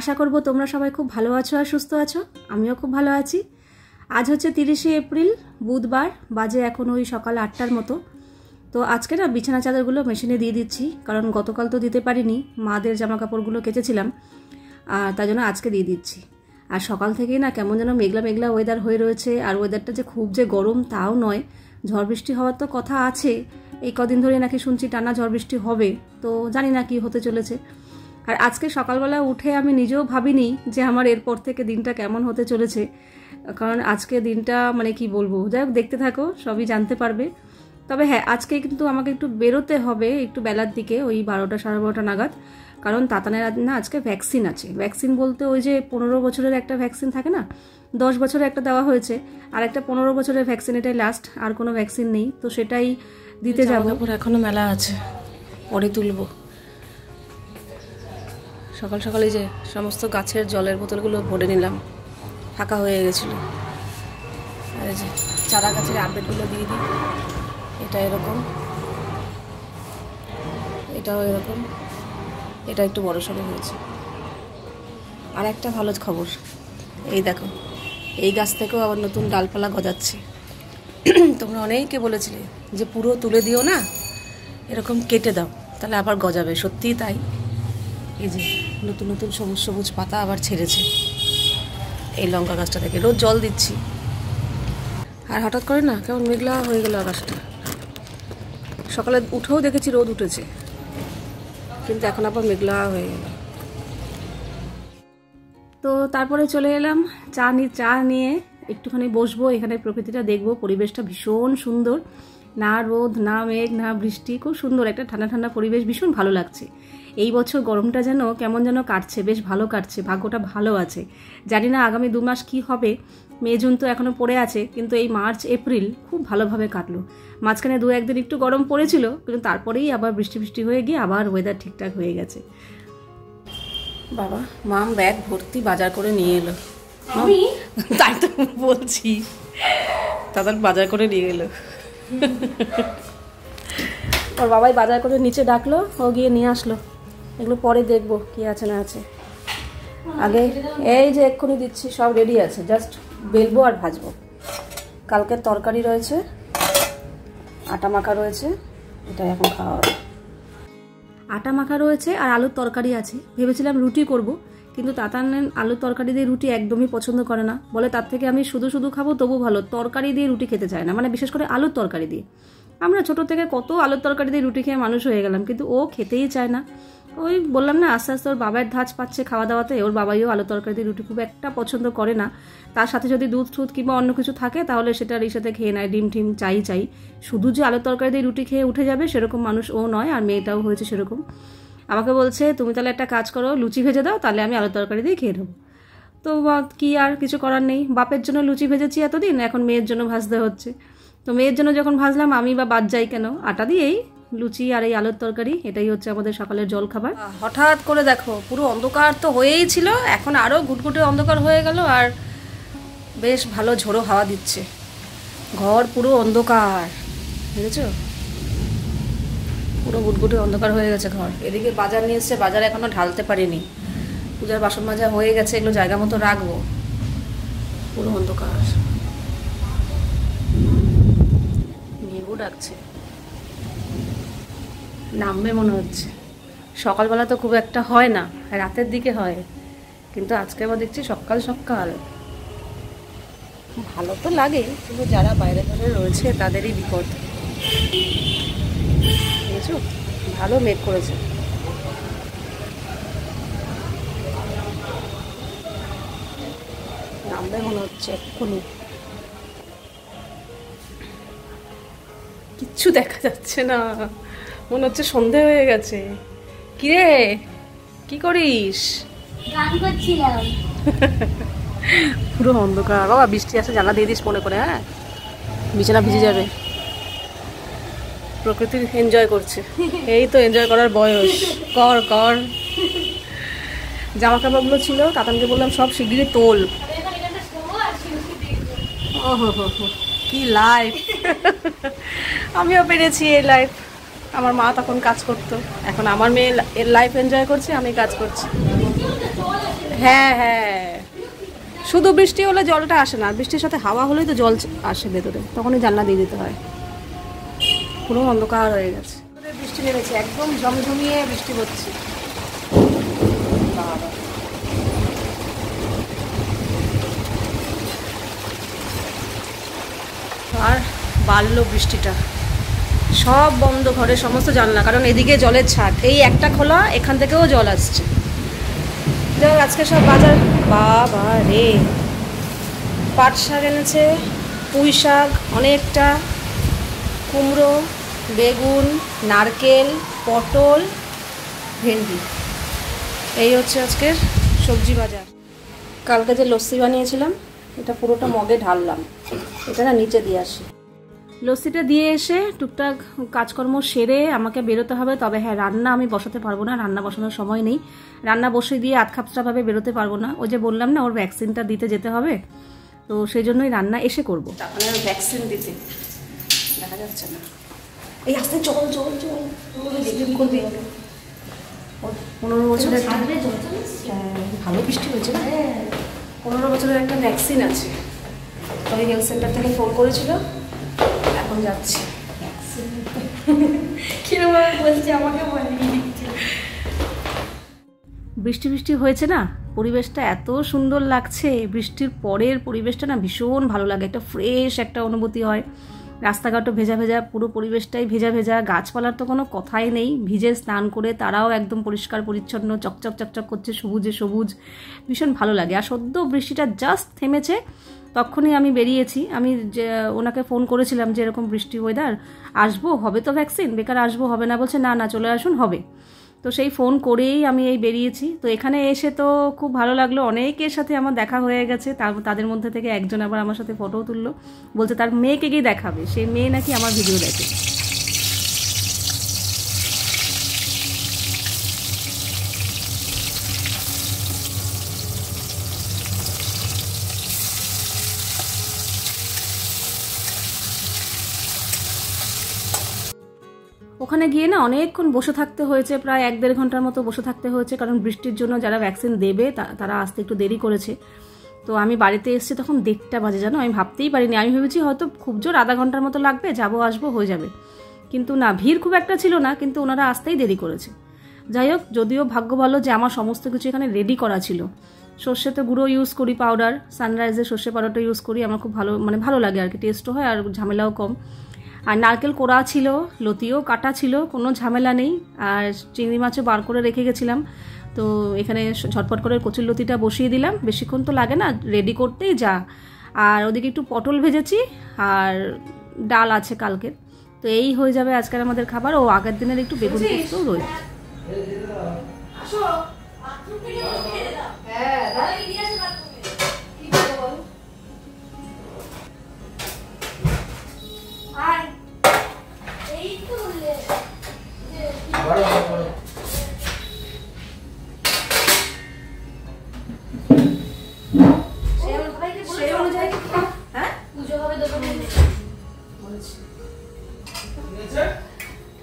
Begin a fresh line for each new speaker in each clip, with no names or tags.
আশা করব তোমরা সবাই খুব ভালো আছো আর সুস্থ আছো। আমিও খুব ভালো আছি। আজ হচ্ছে 30শে এপ্রিল, বুধবার, বাজে এখন ওই সকাল 8টার মতো। তো আজকে না বিছানা চাদরগুলো মেশিনে দিয়ে দিচ্ছি, কারণ গতকাল তো দিতে পারিনি, মাদের জামা কাপড়গুলো কেচেছিলাম, আর তার জন্য আজকে দিয়ে দিচ্ছি। আর সকাল থেকেই না কেমন যেন মেঘলা মেঘলা ওয়েদার হয়ে রয়েছে, আর ওয়েদারটা যে খুব যে গরম তাও নয়, ঝড় বৃষ্টি হওয়ার তো কথা আছে। এই কদিন ধরে নাকি শুনছি টানা ঝড় বৃষ্টি হবে, তো জানি না কি হতে চলেছে। আর আজকে সকালবেলা উঠে আমি নিজেও ভাবিনি যে আমার এরপর থেকে দিনটা কেমন হতে চলেছে, কারণ আজকে দিনটা মানে কি বলবো, যাই হোক দেখতে থাকো, সবই জানতে পারবে। তবে হ্যাঁ, আজকে কিন্তু আমাকে একটু বেরোতে হবে একটু বেলার দিকে, ওই 12টা সাড়ে 12টা নাগাদ, কারণ তাতানের না আজকে ভ্যাকসিন আছে। ভ্যাকসিন বলতে ওই যে 15 বছরের একটা ভ্যাকসিন থাকে না, 10 বছরে একটা দেওয়া হয়েছে, আর একটা 15 বছরের ভ্যাকসিন, এটাই লাস্ট, আর কোনো ভ্যাকসিন নেই, তো সেটাই দিতে যাবো। এখনো মেলা আছে, পরে তুলবো। সকাল সকালে যে সমস্ত গাছের জলের বোতলগুলো ভরে নিলাম, ফাঁকা হয়ে গেছিলো। আর এই যে চারা গাছের আপডেটগুলো দিয়ে দিই, এটা এরকম, এটাও এরকম, এটা একটু বড় সড়ো হয়েছে। আর একটা ভালো খবর, এই দেখো, এই গাছ থেকেও আবার নতুন ডালপালা গজাচ্ছে। তোমরা অনেকে বলেছিলে যে পুরো তুলে দিও না, এরকম কেটে দাও, তাহলে আবার গজাবে। সত্যিই তাই, এই যে নতুন নতুন সবুজ সবুজ পাতা আবার ছেড়েছে এই লঙ্কা গাছটা থেকে। রোজ জল দিচ্ছি, আর হঠাৎ করে না কেমন মেঘলা হয়ে গেল আকাশটা। সকালে উঠেও দেখেছি রোদ উঠেছে, কিন্তু এখন আবার মেঘলা হয়ে গেল। তো তারপরে চলে এলাম চা নিয়ে একটুখানি বসবো, এখানে প্রকৃতিটা দেখবো। পরিবেশটা ভীষণ সুন্দর, না রোদ না মেঘ না বৃষ্টি, খুব সুন্দর একটা ঠান্ডা ঠান্ডা পরিবেশ, ভীষণ ভালো লাগছে। এই বছর গরমটা যেন কেমন যেন কাটছে, বেশ ভালো কাটছে, ভাগ্যটা ভালো আছে। জানি না আগামী 2 মাস কি হবে, মে জুন তো এখনও পড়ে আছে, কিন্তু এই মার্চ এপ্রিল খুব ভালোভাবে কাটলো। মাঝখানে 2-1 দিন একটু গরম পড়েছিল, কিন্তু তারপরেই আবার বৃষ্টি হয়ে গিয়ে আবার ওয়েদার ঠিকঠাক হয়ে গেছে। বাবা, মাম ব্যাগ ভর্তি বাজার করে নিয়ে এলো। তাই তো বলছি, তাদের বাজার করে নিয়ে এলো। ওর বাবাই বাজার করে নিচে ডাকলো, ও গিয়ে নিয়ে আসলো। এগুলো পরে দেখবো কি আছে না আছে। আগে এই যে এক্ষুনি দিচ্ছি, সব রেডি আছে, জাস্ট বেলবো আর ভাজবো। কালকের তরকারি রয়েছে, আটা মাখা রয়েছে, এটা এখন খাওয়া হবে। আটা মাখা রয়েছে আর আলুর তরকারি আছে। ভেবেছিলাম রুটি করব, কিন্তু তাতান আলুর তরকারি দিয়ে রুটি একদমই পছন্দ করে না, বলে তার থেকে আমি শুধু শুধু খাবো তবু ভালো, তরকারি দিয়ে রুটি খেতে চায় না, মানে বিশেষ করে আলুর তরকারি দিয়ে। আমরা ছোট থেকে কত আলুর তরকারি দিয়ে রুটি খেয়ে মানুষ হয়ে গেলাম, কিন্তু ও খেতেই চায় না। ওই বললাম না, আস্তে আস্তে ওর বাবার ধাঁচ পাচ্ছে খাওয়া দাওয়াতে, ওর বাবাইও আলুর তরকারি দিয়ে রুটি খুব একটা পছন্দ করে না। তার সাথে যদি দুধ টুধ কিংবা অন্য কিছু থাকে তাহলে সেটার এই সাথে খেয়ে নেয়, ডিম টিম চাই। শুধু যে আলুর তরকারি দিয়ে রুটি খেয়ে উঠে যাবে সেরকম মানুষ ও নয়, আর মেয়েটাও হয়েছে সেরকম। আমাকে বলছে তুমি তাহলে একটা কাজ করো, লুচি ভেজে দাও, তাহলে আমি আলুর তরকারি দিয়ে খেয়ে নেবো। তো কি আর কিছু করার নেই, বাপের জন্য লুচি ভেজেছি এতদিন, এখন মেয়ের জন্য ভাজতে হচ্ছে। তো মেয়ের জন্য যখন ভাজলাম, আমি বা বাদ যাই কেন, আটা দিয়েই লুচি আর এই আলুর তরকারি, এটাই হচ্ছে আমাদের সকালের জল খাবার। হঠাৎ করে দেখো পুরো অন্ধকার তো হয়েই ছিল, এখন আরও গুটগুটে অন্ধকার হয়ে গেল, আর বেশ ভালো ঝোড়ো হাওয়া দিচ্ছে। ঘর পুরো অন্ধকার, বুঝেছো, পুরো গুটগুটে অন্ধকার হয়ে গেছে ঘর। এদিকে বাজার নিয়ে এসছে, বাজারে এখনো ঢালতে পারিনি, পূজার বাসন মাজা হয়ে গেছে, এগুলো জায়গা মতো রাখবো। পুরো অন্ধকার, মেঘও ডাকছে, নামবে মনে হচ্ছে। সকালবেলা তো খুব একটা হয় না, রাতের দিকে হয়, কিন্তু আজকে আবার দেখছি সকাল সকাল। ভালো তো লাগে, কিন্তু যারা বাইরে বাইরে রয়েছে তাদেরই বিপদ। বুঝেছো, ভালো মেঘ করেছে। নামবে মনে হচ্ছে এক্ষুনি, কিচ্ছু দেখা যাচ্ছে না, মনে হচ্ছে সন্ধে হয়ে গেছে। কিরে, কি করিস?
গান করছিলাম।
পুরো অন্ধকার। বাবা বৃষ্টি আসে, জানলা দিয়ে দিস মনে করে, হ্যাঁ, বিছানা ভিজে যাবে। প্রকৃতির এনজয় করছে, এই তো এনজয় করার বয়স, কর কর। জামা কাপড়গুলো ছিল, তাতানকে বললাম সব শিগগিরই তোল। ওহো হো হো, কি লাইফ! আমিও পেরেছি এই লাইফ। আমার মা তখন কাজ করতো, এখন আমার মেয়ে এর লাইফ এনজয় করছে, আমি কাজ করছি। হ্যাঁ হ্যাঁ, শুধু বৃষ্টি হলে জলটা আসে না, বৃষ্টির সাথে হাওয়া হলেই তো জল আসে ভেতরে, তখনই জানলা দিয়ে দিতে হয়। পুরো অন্ধকার হয়ে গেছে, বৃষ্টি নেমেছে, একদম ঝমঝমিয়ে বৃষ্টি হচ্ছে। আর বাড়লো বৃষ্টিটা, সব বন্ধ ঘরে সমস্ত জানলা, কারণ এদিকে জলের ছাদ, এই একটা খোলা, এখান থেকেও জল আসছে। যাই আজকে সব বাজার, বাবা রে, পাট শাক এনেছে, পুঁই শাক অনেকটা, কুমড়ো, বেগুন, নারকেল, পটল, ভেন্ডি, এই হচ্ছে আজকের সবজি বাজার। কালকে যে লস্যি বানিয়েছিলাম এটা পুরোটা মগে ঢাললাম, এটা না নিচে দিয়ে আসি। লস্যিটা দিয়ে এসে টুকটাক কাজকর্ম সেরে আমাকে বেরোতে হবে। তবে হ্যাঁ, রান্না আমি বসাতে পারবো না, রান্না বসানোর সময় নেই, রান্না বসে দিয়ে আধখাপটাভাবে বেরোতে পারবো না। ওই যে বললাম না ওর ভ্যাকসিনটা দিতে যেতে হবে, তো সেই জন্যই রান্না এসে করবো। তারপরে ভ্যাকসিন দিতে দেখা যাচ্ছে না, এই আস্তে চল চল চল, 15 বছরের ভালো বৃষ্টি হয়েছে না, 15 বছরের একটা ভ্যাকসিন আছে, তবে হেলথ সেন্টার থেকে ফোন করেছিল, এখন যাচ্ছি।
কিরকম বলছে আমাকে বলেনি।
বৃষ্টি বৃষ্টি হয়েছে না, পরিবেশটা এত সুন্দর লাগছে, বৃষ্টির পরের পরিবেশটা না ভীষণ ভালো লাগে, একটা ফ্রেশ একটা অনুভূতি হয়। রাস্তাঘাটও ভেজা ভেজা, পুরো পরিবেশটাই ভেজা ভেজা, গাছপালার তো কোনো কথাই নেই, ভিজে স্নান করে তারাও একদম পরিষ্কার পরিচ্ছন্ন, চকচক চকচক করছে, সবুজে সবুজ, ভীষণ ভালো লাগে। আর সদ্য বৃষ্টিটা জাস্ট থেমেছে, তখনই আমি বেরিয়েছি। আমি যে ওনাকে ফোন করেছিলাম যে এরকম বৃষ্টি ওয়েদার, আসবো, হবে তো ভ্যাকসিন, বেকার আসবো, হবে না, বলছে না না চলে আসুন, হবে। তো সেই ফোন করেই আমি এই বেরিয়েছি। তো এখানে এসে তো খুব ভালো লাগলো, অনেকের সাথে আমার দেখা হয়ে গেছে, তাদের মধ্যে থেকে একজন আবার আমার সাথে ফটোও তুললো, বলছে তার মেয়েকে গিয়ে দেখাবে, সেই মেয়ে নাকি আমার ভিডিও দেখে। ওখানে গিয়ে না অনেকক্ষণ বসে থাকতে হয়েছে, প্রায় 1-1.5 ঘন্টার মতো বসে থাকতে হয়েছে, কারণ বৃষ্টির জন্য যারা ভ্যাকসিন দেবে তারা আসতে একটু দেরি করেছে। তো আমি বাড়িতে এসেছি তখন 1:30 বাজে, জানো, আমি ভাবতেই পারিনি, আমি ভেবেছি হয়তো খুব জোর আধা ঘন্টার মতো লাগবে, যাবো আসবো হয়ে যাবে, কিন্তু না, ভিড় খুব একটা ছিল না, কিন্তু ওনারা আসতেই দেরি করেছে। যাই হোক, যদিও ভাগ্য ভালো যে আমার সমস্ত কিছু এখানে রেডি করা ছিল। সর্ষে তো গুঁড়ো ইউজ করি, পাউডার, সানরাইজের সর্ষে পাউডারটা ইউজ করি, আমার খুব ভালো লাগে আর কি, টেস্টও হয় আর ঝামেলাও কম। আর নারকেল কোড়া ছিল, লতিও কাটা ছিল, কোনো ঝামেলা নেই। আর চিংড়ি মাছও বার করে রেখে গেছিলাম, তো এখানে ঝটপট করে কচুর লতিটা বসিয়ে দিলাম, বেশিক্ষণ তো লাগে না, রেডি করতেই যা। আর ওদিকে একটু পটল ভেজেছি, আর ডাল আছে কালকের, তো এই হয়ে যাবে আজকের আমাদের খাবার। ও আগের দিনের একটু বেগুন পোস্তও রয়েছে।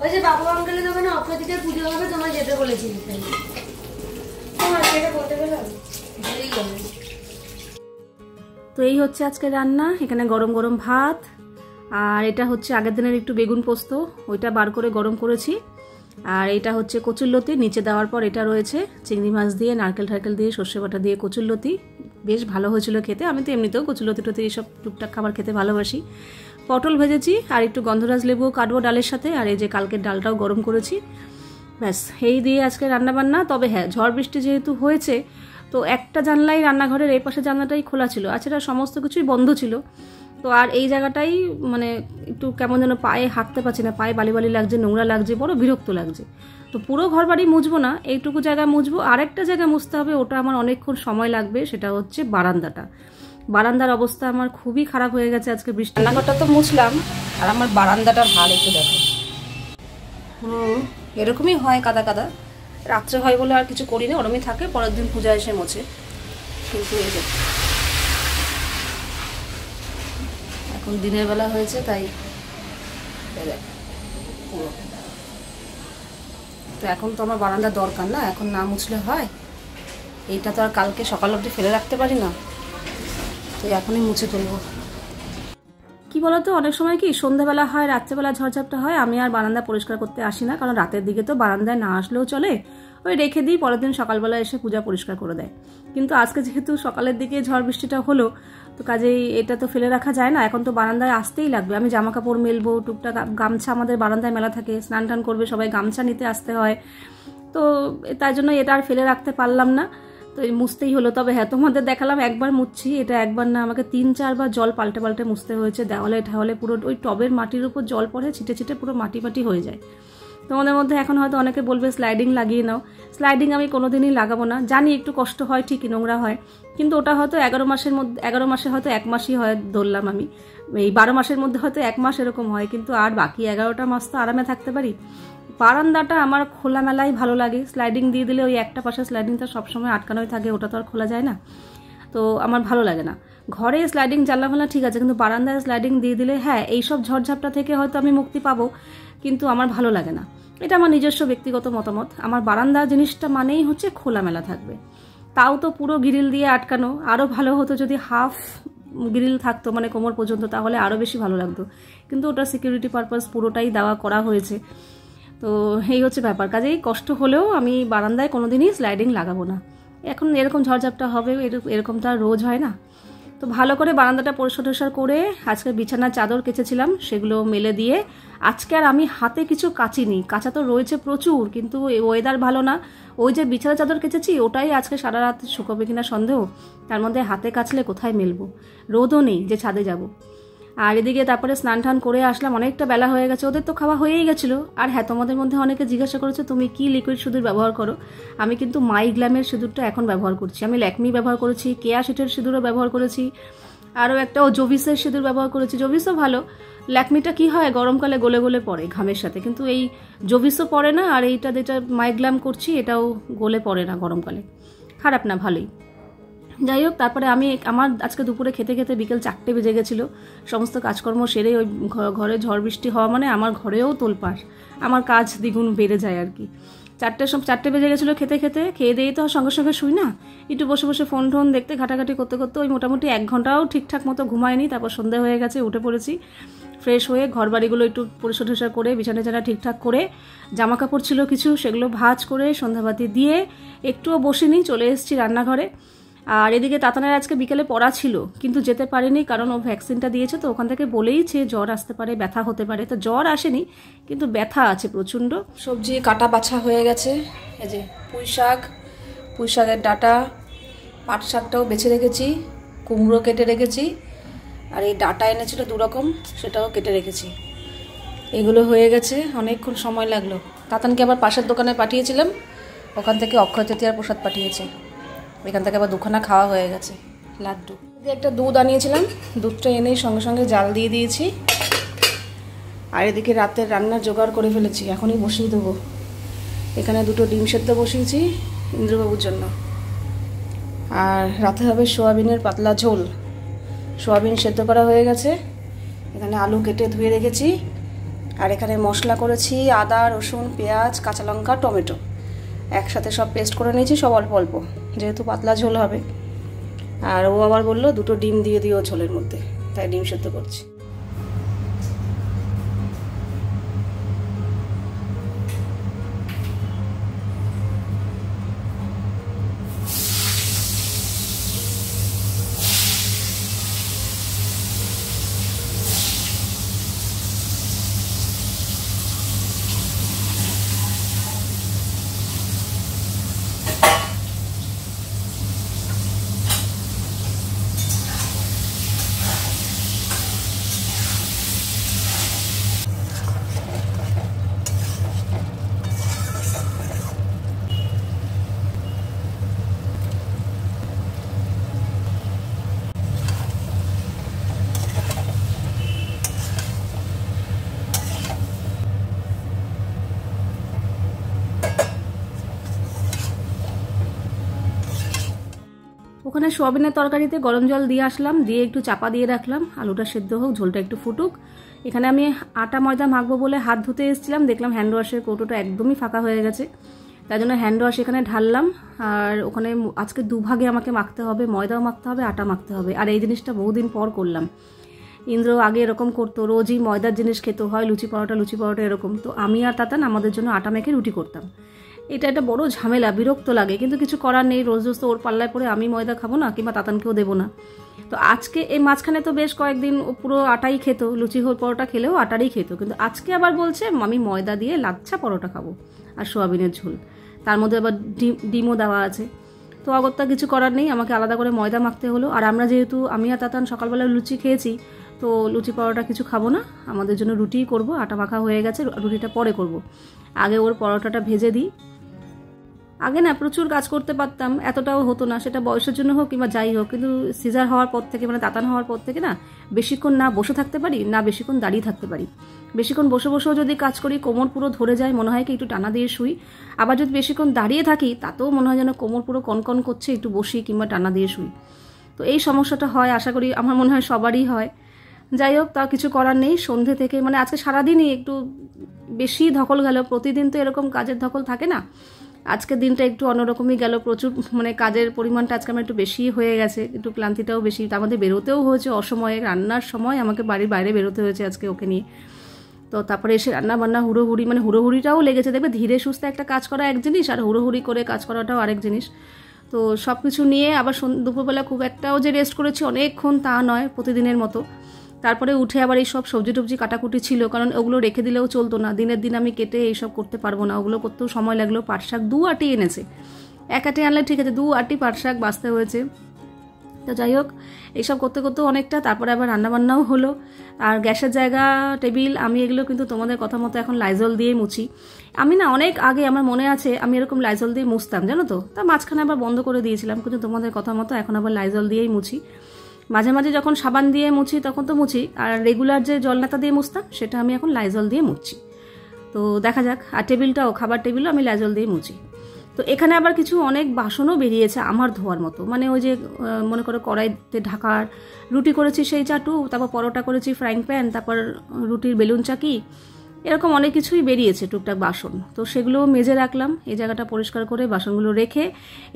ওই যে বাবু আঙ্কেলের দোকানে অপরাজিতার পুজো হবে, তোমার যেতে বলেছি।
তো এই হচ্ছে আজকে রান্না, এখানে গরম গরম ভাত, আর এটা হচ্ছে আগের দিনের একটু বেগুন পোস্ত, ওইটা বার করে গরম করেছি। আর এটা হচ্ছে কচুরলতি, নিচে দেওয়ার পর এটা রয়েছে চিংড়ি মাছ দিয়ে, নারকেল ঠারকেল দিয়ে, সর্ষে বাটা দিয়ে কচুরলতি, বেশ ভালো হয়েছিল খেতে। আমি তো এমনিতেও কচুরলতি টতি এইসব টুকটাক খাবার খেতে ভালোবাসি। পটল ভেজেছি, আর একটু গন্ধরাজ লেবুও কাটবো ডালের সাথে, আর এই যে কালকের ডালটাও গরম করেছি, ব্যাস এই দিয়ে আজকে রান্নাবান্না। তবে হ্যাঁ, ঝড় বৃষ্টি যেহেতু হয়েছে, তো একটা জানলাই, রান্নাঘরের এই পাশে জানলাটাই খোলা ছিল, আচ্ছা সমস্ত কিছুই বন্ধ ছিল। তো আর এই জায়গাটাই মানে একটু কেমন যেন পায়ে হাঁটতে পারছি না, পায়ে বালি বালি লাগছে, নোংরা লাগছে, বড় বিরক্ত লাগছে। তো পুরো ঘর বাড়ি মুছবো না, এইটুকু জায়গা মুছবো, আরেকটা জায়গা মুছতে হবে, ওটা আমার অনেকক্ষণ সময় লাগবে, সেটা হচ্ছে বারান্দাটা। বারান্দার অবস্থা আমার খুবই খারাপ হয়ে গেছে আজকে বৃষ্টি। রান্নাঘরটা তো মুছলাম, আর আমার বারান্দাটার হাল একটু দেখো, এরকমই হয় কাদা কাদা, রাত্রে হয় বলে আর কিছু করি না, ওরমই থাকে, পরের দিন পূজা এসে মোছে। কিন্তু এই যে এখন দিনের বেলা হয়েছে, তাই পুরো। তো এখন তো আমার বারান্দা দরকার না, এখন না মুছলে হয়, এইটা তো আর কালকে সকাল অবধি ফেলে রাখতে পারি না, তো এখনই মুছে তুলবো। কি বলতো, অনেক সময় কি সন্ধ্যাবেলা হয়, রাত্রেবেলা ঝড়ঝাপটা হয়, আমি আর বারান্দা পরিষ্কার করতে আসি না, কারণ রাতের দিকে তো বারান্দায় না আসলেও চলে, ওই রেখে দিই, পরের দিন সকালবেলা এসে পূজা পরিষ্কার করে দেয়। কিন্তু আজকে যেহেতু সকালের দিকে ঝড় বৃষ্টিটা হলো, তো কাজেই এটা তো ফেলে রাখা যায় না, এখন তো বারান্দায় আসতেই লাগবে। আমি জামা কাপড় মেলবো, টুকটাক গামছা আমাদের বারান্দায় মেলা থাকে, স্নান টান করবে সবাই, গামছা নিতে আসতে হয়, তো তাই জন্য এটা আর ফেলে রাখতে পারলাম না, তো এই মুছতেই হলো। তবে হ্যাঁ, তোমাদের দেখালাম একবার মুছছি, এটা একবার না, আমাকে 3-4 বার জল পাল্টে পাল্টে মুছতে হয়েছে। দেওয়ালে ঠাওয়ালে পুরো ওই টবের মাটির উপর জল পড়ে, ছিটে ছিটে পুরো মাটি মাটি হয়ে যায়। তোমাদের মধ্যে এখন হয়তো অনেকে বলবে স্লাইডিং লাগিয়ে নাও, স্লাইডিং আমি কোনোদিনই লাগাবো না। জানি একটু কষ্ট হয়, ঠিকই নোংরা হয়, কিন্তু ওটা হয়তো 11 মাসের মধ্যে, 11 মাসে হয়তো 1 মাসই হয় ধরলাম আমি, এই 12 মাসের মধ্যে হয়তো 1 মাস এরকম হয়, কিন্তু আর বাকি 11টা মাস তো আরামে থাকতে পারি। বারান্দাটা আমার খোলামেলাই ভালো লাগে, স্লাইডিং দিয়ে দিলে ওই একটা পাশে স্লাইডিংটা সবসময় আটকানোই থাকে, ওটা তো আর খোলা যায় না, তো আমার ভালো লাগে না। ঘরে স্লাইডিং জানলা ফালা ঠিক আছে, কিন্তু বারান্দায় স্লাইডিং দিয়ে দিলে হ্যাঁ এইসব ঝড়ঝাপটা থেকে হয়তো আমি মুক্তি পাবো, কিন্তু আমার ভালো লাগে না। এটা আমার নিজস্ব ব্যক্তিগত মতামত। আমার বারান্দা জিনিসটা মানেই হচ্ছে খোলামেলা থাকবে, তাও তো পুরো গ্রিল দিয়ে আটকানো। আরও ভালো হতো যদি হাফ গ্রিল থাকতো, মানে কোমর পর্যন্ত, তাহলে আরও বেশি ভালো লাগতো, কিন্তু ওটা সিকিউরিটি পারপাস পুরোটাই দেওয়া করা হয়েছে, তো এই হচ্ছে ব্যাপার। কাজেই কষ্ট হলেও আমি বারান্দায় কোনোদিনই স্লাইডিং লাগাবো না। এখন এরকম ঝড়ঝাপটা হবে, এরকম তো আর রোজ হয় না। তো ভালো করে বারান্দাটা পরিষ্কার করে আজকে বিছানার চাদর কেচেছিলাম, সেগুলো মেলে দিয়ে আজকে আর আমি হাতে কিছু কাচিনি। কাঁচা তো রয়েছে প্রচুর, কিন্তু ওয়েদার ভালো না, ওই যে বিছানার চাদর কেচেছি ওটাই আজকে সারা রাত শুকাবে কিনা সন্দেহ, তার মধ্যে হাতে কাচলে কোথায় মেলবো, রোদও নেই যে ছাদে যাব। আর এদিকে তারপরে স্নান টান করে আসলাম, অনেকটা বেলা হয়ে গেছে, ওদের তো খাওয়া হয়েই গেছিলো। আর হ্যাঁ, তোমাদের মধ্যে অনেকে জিজ্ঞাসা করেছো তুমি কি লিকুইড সিঁদুর ব্যবহার করো। আমি কিন্তু মাই গ্ল্যামের সিঁদুরটা এখন ব্যবহার করছি, আমি ল্যাকমি ব্যবহার করেছি, কেয়া শিটের সিঁদুরও ব্যবহার করেছি, আরও একটা জোভিসের সিঁদুর ব্যবহার করেছি। জোভিসও ভালো, ল্যাকমিটা কি হয় গরমকালে গলে গলে পড়ে ঘামের সাথে, কিন্তু এই জোভিসও পড়ে না, আর এইটা যেটা মাই গ্ল্যাম করছি এটাও গলে পড়ে না গরমকালে, খারাপ না, ভালোই। যাই হোক, তারপরে আমার আজকে দুপুরে খেতে খেতে বিকেল 4টে বেজে গেছিলো। সমস্ত কাজকর্ম সেরে ওই ঘরে ঝড় বৃষ্টি হওয়া মানে আমার ঘরেও তোলপাড়, আমার কাজ দ্বিগুণ বেড়ে যায় আর কি। 4টে বেজে গেছিলো খেতে খেয়ে দিয়েই তো সঙ্গে সঙ্গে শুই না, একটু বসে বসে ফোন টোন দেখতে ঘাটাঘাটি করতে করতে ওই মোটামুটি 1 ঘন্টাও ঠিকঠাক মতো ঘুমায়নি। তারপর সন্ধে হয়ে গেছে, উঠে পড়েছি, ফ্রেশ হয়ে ঘর বাড়িগুলো একটু পরিষ্কার করে বিছানা ঠিকঠাক করে, জামা কাপড় ছিল কিছু সেগুলো ভাঁজ করে সন্ধ্যাবাতি দিয়ে একটুও বসিনি, চলে এসেছি রান্নাঘরে। আর এদিকে তাতানের আজকে বিকেলে পড়া ছিল, কিন্তু যেতে পারেনি, কারণ ও ভ্যাকসিনটা দিয়েছে, তো ওখান থেকে বলেইছে জ্বর আসতে পারে, ব্যথা হতে পারে। তো জ্বর আসেনি, কিন্তু ব্যথা আছে প্রচণ্ড। সবজি কাটা বাছা হয়ে গেছে, এই যে পুঁই শাকের ডাঁটা, পাট শাকটাও বেছে রেখেছি, কুমড়ো কেটে রেখেছি, আর এই ডাঁটা এনেছিল 2 রকম, সেটাও কেটে রেখেছি। এগুলো হয়ে গেছে, অনেকক্ষণ সময় লাগলো। তাতানকে আবার পাশের দোকানে পাঠিয়েছিলাম, ওখান থেকে অক্ষয় তৃতীয়ার প্রসাদ পাঠিয়েছে, এখান থেকে আবার 2খানা খাওয়া হয়ে গেছে লাড্ডু। একটা দুধ আনিয়েছিলাম, দুধটা এনেই সঙ্গে সঙ্গে জাল দিয়ে দিয়েছি। আর এদিকে রাতের রান্নার জোগাড় করে ফেলেছি, এখনই বসিয়ে দেবো। এখানে 2টো ডিম সেদ্ধ বসিয়েছি ইন্দ্রবাবুর জন্য, আর রাতে হবে সোয়াবিনের পাতলা ঝোল। সোয়াবিন সেদ্ধ করা হয়ে গেছে, এখানে আলু কেটে ধুয়ে রেখেছি, আর এখানে মশলা করেছি আদা, রসুন, পেঁয়াজ, কাঁচা লঙ্কা, টমেটো একসাথে সব পেস্ট করে নিয়েছি, সব অল্প অল্প, যেহেতু পাতলা ঝোল হবে। আর ও আবার বললো 2টো ডিম দিয়ে দিও ঝোলের মধ্যে, তাই ডিম সেদ্ধ করছি। ওখানে সোয়াবিনের তরকারিতে গরম জল দিয়ে আসলাম, দিয়ে একটু চাপা দিয়ে রাখলাম, আলুটা সেদ্ধ হোক, ঝোলটা একটু ফুটুক। এখানে আমি আটা ময়দা মাখবো বলে হাত ধুতে এসেছিলাম, দেখলাম হ্যান্ড ওয়াশের কৌটোটা একদমই ফাঁকা হয়ে গেছে, তাই জন্য হ্যান্ড ওয়াশ এখানে ঢাললাম। আর ওখানে আজকে দুভাগে আমাকে মাখতে হবে, ময়দাও মাখতে হবে, আটা মাখতে হবে। আর এই জিনিসটা বহুদিন পর করলাম। ইন্দ্র আগে এরকম করতো, রোজই ময়দার জিনিস খেত, হয় লুচি পরোটা এরকম। তো আমি আর তাতান আমাদের জন্য আটা মেখে রুটি করতাম। এটা একটা বড় ঝামেলা, বিরক্ত লাগে, কিন্তু কিছু করার নেই। রোজ রোজ তো ওর পাল্লায় পরে আমি ময়দা খাবো না, কিংবা তাতানকেও দেবো না। তো আজকে এই মাঝখানে তো বেশ কয়েকদিন ও পুরো আটাই খেত, লুচি পরোটা খেলেও আটারই খেত, কিন্তু আজকে আবার বলছে আমি ময়দা দিয়ে লাচ্ছা পরোটা খাবো আর সোয়াবিনের ঝোল, তার মধ্যে আবার ডিমও দেওয়া আছে। তো অগত্যা কিছু করার নেই, আমাকে আলাদা করে ময়দা মাখতে হলো। আর আমরা যেহেতু আমি আর তাতান সকালবেলা লুচি খেয়েছি, তো লুচি পরোটা কিছু খাবো না, আমাদের জন্য রুটিই করব। আটা মাখা হয়ে গেছে, রুটিটা পরে করব। আগে ওর পরোটাটা ভেজে দিই। আগে না প্রচুর কাজ করতে পারতাম, এতটাও হতো না, সেটা বয়সের জন্য হোক কিংবা যাই হোক। কিন্তু সিজার হওয়ার পর থেকে, মানে তাতান হওয়ার পর থেকে না বেশিক্ষণ না বসে থাকতে পারি, না বেশিক্ষণ দাঁড়িয়ে থাকতে পারি। বেশিক্ষণ বসে বসেও যদি কাজ করি কোমর পুরো ধরে যায়, মনে হয় কি একটু টানা দিয়ে শুই। আবার যদি বেশিক্ষণ দাঁড়িয়ে থাকি তাতেও মনে হয় যেন কোমর পুরো কনকন করছে, একটু বসি কিংবা টানা দিয়ে শুই। তো এই সমস্যাটা হয়, আশা করি আমার মনে হয় সবারই হয়। যাই হোক, তা কিছু করার নেই। সন্ধে থেকে মানে আজকে সারাদিনই একটু বেশি ধকল গেল। প্রতিদিন তো এরকম কাজের ধকল থাকে না, আজকের দিনটা একটু অন্যরকমই গেল। প্রচুর মানে কাজের পরিমাণটা আজকে আমার একটু বেশি হয়ে গেছে, একটু ক্লান্তিটাও বেশি। তার মধ্যে বেরোতেও হয়েছে অসময়ে, রান্নার সময় আমাকে বাড়ির বাইরে বেরোতে হয়েছে আজকে ওকে নিয়ে। তো তারপরে এসে রান্না বান্না হুড়োহুড়ি, মানে হুড়োহুড়িটাও লেগেছে। দেখবে ধীরে সুস্থে একটা কাজ করা এক জিনিস, আর হুড়োহুড়ি করে কাজ করাটাও আরেক জিনিস। তো সব কিছু নিয়ে আবার দুপুরবেলা খুব একটাও যে রেস্ট করেছি অনেকক্ষণ তা নয়, প্রতিদিনের মতো। তারপরে উঠে আবার এই সব সবজি টবজি কাটাকুটি ছিল, কারণ ওগুলো রেখে দিলেও চলতো না। দিনের দিন আমি কেটে এইসব করতে পারবো না, ওগুলো করতেও সময় লাগলো। পাট শাক 2 আটি এনেছে, 1 আটি আনলে ঠিক আছে, 2 আটি পাট শাক বাছতে হয়েছে। তো যাই হোক, এইসব করতে করতেও অনেকটা। তারপরে আবার রান্নাবান্নাও হলো। আর গ্যাসের জায়গা, টেবিল, আমি এগুলো কিন্তু তোমাদের কথা মতো এখন লাইজল দিয়ে মুছি। আমি না অনেক আগে আমার মনে আছে আমি এরকম লাইজল দিয়ে মুছতাম, জানো তো। তা মাঝখানে আবার বন্ধ করে দিয়েছিলাম, কিন্তু তোমাদের কথা মতো এখন আবার লাইজল দিয়েই মুছি। মাঝে মাঝে যখন সাবান দিয়ে মুছি তখন তো মুছি, আর রেগুলার যে জলনাতা দিয়ে মুছতাম সেটা আমি এখন লাইজল দিয়ে মুছছি। তো দেখা যাক। আর টেবিলটাও, খাবার টেবিলও আমি লাইজল দিয়ে মুছি। তো এখানে আবার কিছু অনেক বাসনও বেরিয়েছে আমার ধোয়ার মতো, মানে ওই যে মনে করো কড়াইতে ঢাকার, রুটি করেছি সেই চাটু, তারপর পরোটা করেছি ফ্রাইং প্যান, তারপর রুটির বেলুন চাকি, এরকম অনেক কিছুই বেরিয়েছে টুকটাক বাসন। তো সেগুলোও মেজে রাখলাম, এই জায়গাটা পরিষ্কার করে বাসনগুলো রেখে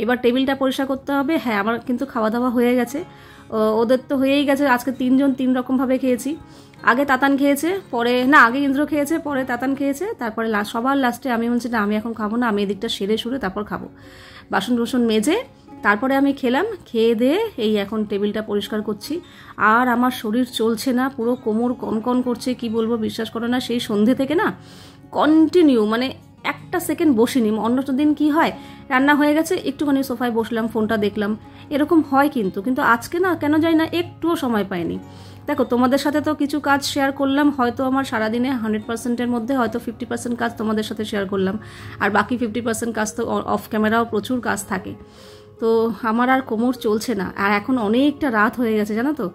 এবার টেবিলটা পরিষ্কার করতে হবে। হ্যাঁ, আমার কিন্তু খাওয়া দাওয়া হয়ে গেছে, ওদের তো হয়েই গেছে। আজকে 3 জন 3 রকমভাবে খেয়েছি। আগে তাতান খেয়েছে, পরে না আগে ইন্দ্র খেয়েছে, পরে তাতান খেয়েছে, তারপরে সবার লাস্টে আমি বলছি না আমি এখন খাবো না, আমি এদিকটা সেরে সুরে তারপর খাবো। বাসন টাসন মেজে তারপরে আমি খেলাম, খেয়ে দিয়ে এই এখন টেবিলটা পরিষ্কার করছি। আর আমার শরীর চলছে না, পুরো কোমর কনকন করছে, কি বলবো, বিশ্বাস করো না। সেই সন্ধে থেকে না কন্টিনিউ, মানে একটা সেকেন্ড বসিনি। অন্য দিন কি হয়, রান্না হয়ে গেছে একটুখানি সোফায় বসলাম, ফোনটা দেখলাম, এরকম হয়, কিন্তু আজকে না কেন জানি না একটুও সময় পাইনি। দেখো, তোমাদের সাথে তো কিছু কাজ শেয়ার করলাম, হয়তো আমার সারাদিনে 100%-এর মধ্যে হয়তো 50% কাজ তোমাদের সাথে শেয়ার করলাম, আর বাকি 50% কাজ তো অফ ক্যামেরাও প্রচুর কাজ থাকে। তো আমার আর কোমর চলছে না। আর এখন অনেকটা রাত হয়ে গেছে, জানো তো,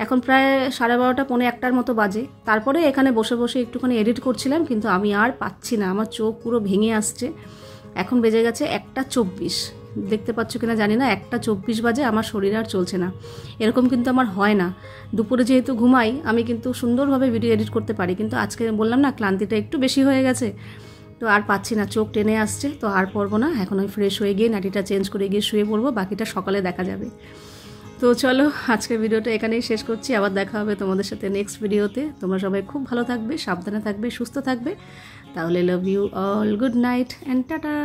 এখন প্রায় 12:30 পৌনে 1টার মতো বাজে। তারপরে এখানে বসে বসে একটুখানি এডিট করছিলাম, কিন্তু আমি আর পাচ্ছি না, আমার চোখ পুরো ভেঙে আসছে। এখন বেজে গেছে 1:24, দেখতে পাচ্ছ কিনা জানি না, 1:24 বাজে, আমার শরীর আর চলছে না। এরকম কিন্তু আমার হয় না। দুপুরে যেহেতু ঘুমাই আমি কিন্তু সুন্দরভাবে ভিডিও এডিট করতে পারি, কিন্তু আজকে বললাম না ক্লান্তিটা একটু বেশি হয়ে গেছে, তো আর পাচ্ছি না, চোখ টেনে আসছে। তো আর পড়বো না, এখন আমি ফ্রেশ হয়ে গিয়ে নাটিটা চেঞ্জ করে গিয়ে শুয়ে পড়বো, বাকিটা সকালে দেখা যাবে। তো চলো, আজকের ভিডিওটা এখানেই শেষ করছি। আবার দেখা হবে তোমাদের সাথে নেক্সট ভিডিওতে। তোমরা সবাই খুব ভালো থাকবে, সাবধানে থাকবে, সুস্থ থাকবে। তাহলে love you all, good night and tata.